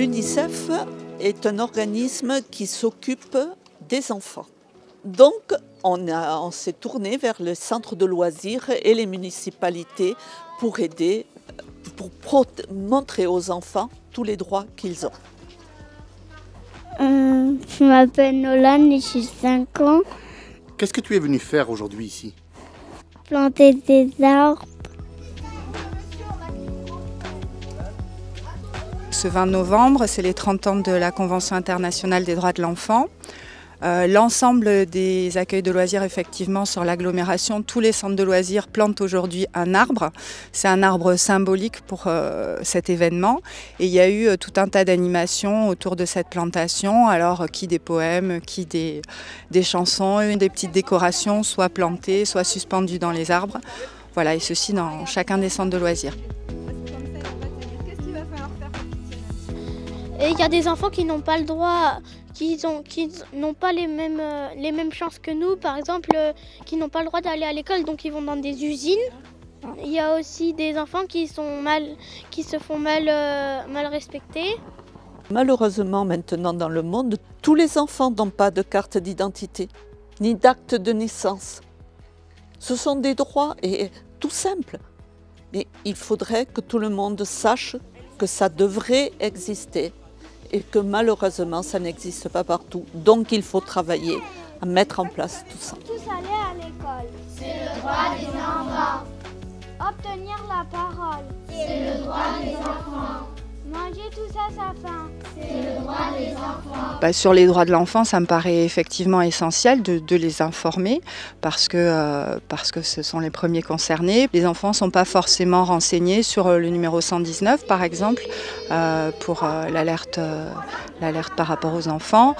L'UNICEF est un organisme qui s'occupe des enfants. Donc, on s'est tourné vers le centre de loisirs et les municipalités pour aider, montrer aux enfants tous les droits qu'ils ont. Je m'appelle Nolan et j'ai 5 ans. Qu'est-ce que tu es venu faire aujourd'hui ici? Planter des arbres. Ce 20 novembre, c'est les 30 ans de la Convention internationale des droits de l'enfant. L'ensemble des accueils de loisirs, effectivement, sur l'agglomération, tous les centres de loisirs plantent aujourd'hui un arbre. C'est un arbre symbolique pour cet événement. Et il y a eu tout un tas d'animations autour de cette plantation. Alors, qui des poèmes, qui des chansons, des petites décorations, soit plantées, soit suspendues dans les arbres. Voilà, et ceci dans chacun des centres de loisirs. Et il y a des enfants qui n'ont pas le droit, qui n'ont pas les mêmes chances que nous, par exemple, qui n'ont pas le droit d'aller à l'école, donc ils vont dans des usines. Il y a aussi des enfants qui se font mal respecter. Malheureusement, maintenant dans le monde, tous les enfants n'ont pas de carte d'identité, ni d'acte de naissance. Ce sont des droits et tout simples. Mais il faudrait que tout le monde sache que ça devrait exister et que malheureusement ça n'existe pas partout. Donc il faut travailler à mettre en place tout ça. Tous aller à l'école. C'est le droit des enfants. Obtenir la parole. C'est le droit des enfants. Manger tout ça, ça faim. C'est le droit des enfants. Sur les droits de l'enfant, ça me paraît effectivement essentiel de les informer parce que ce sont les premiers concernés. Les enfants ne sont pas forcément renseignés sur le numéro 119, par exemple, pour l'alerte par rapport aux enfants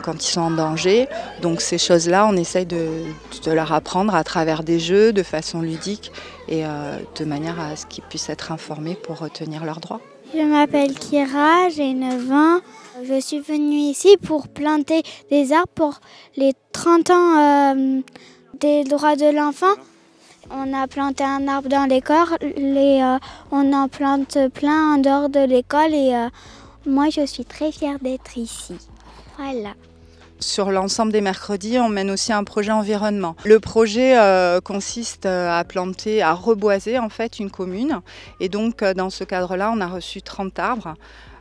quand ils sont en danger. Donc ces choses-là, on essaye de leur apprendre à travers des jeux, de façon ludique et de manière à ce qu'ils puissent être informés pour retenir leurs droits. Je m'appelle Kira, j'ai 9 ans. Je suis venue ici pour planter des arbres pour les 30 ans des droits de l'enfant. On a planté un arbre dans l'école, on en plante plein en dehors de l'école et moi je suis très fière d'être ici. Voilà. Sur l'ensemble des mercredis, on mène aussi un projet environnement. Le projet consiste à planter, à reboiser en fait une commune. Et donc dans ce cadre-là, on a reçu 30 arbres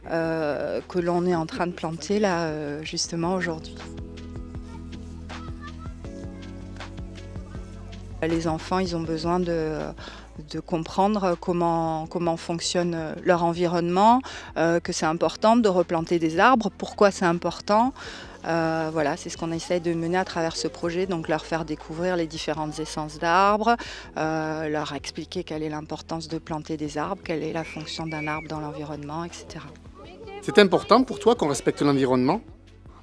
que l'on est en train de planter là justement aujourd'hui. Les enfants, ils ont besoin de comprendre comment fonctionne leur environnement, que c'est important de replanter des arbres, pourquoi c'est important. Voilà, c'est ce qu'on essaye de mener à travers ce projet, donc leur faire découvrir les différentes essences d'arbres, leur expliquer quelle est l'importance de planter des arbres, quelle est la fonction d'un arbre dans l'environnement, etc. C'est important pour toi qu'on respecte l'environnement?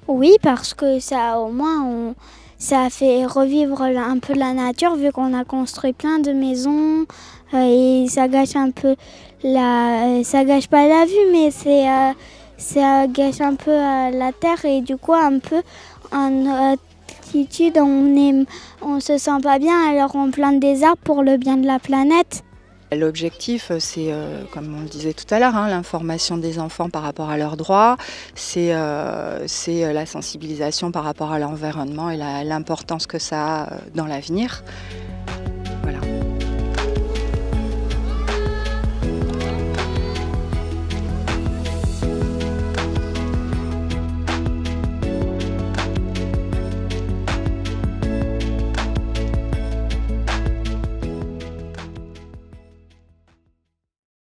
Oui, parce que ça, au moins, ça fait revivre un peu la nature vu qu'on a construit plein de maisons et ça gâche un peu ça gâche pas la vue, mais ça gâche un peu la terre et du coup un peu en altitude on se sent pas bien, alors on plante des arbres pour le bien de la planète. L'objectif, c'est, comme on le disait tout à l'heure, l'information des enfants par rapport à leurs droits, c'est la sensibilisation par rapport à l'environnement et l'importance que ça a dans l'avenir.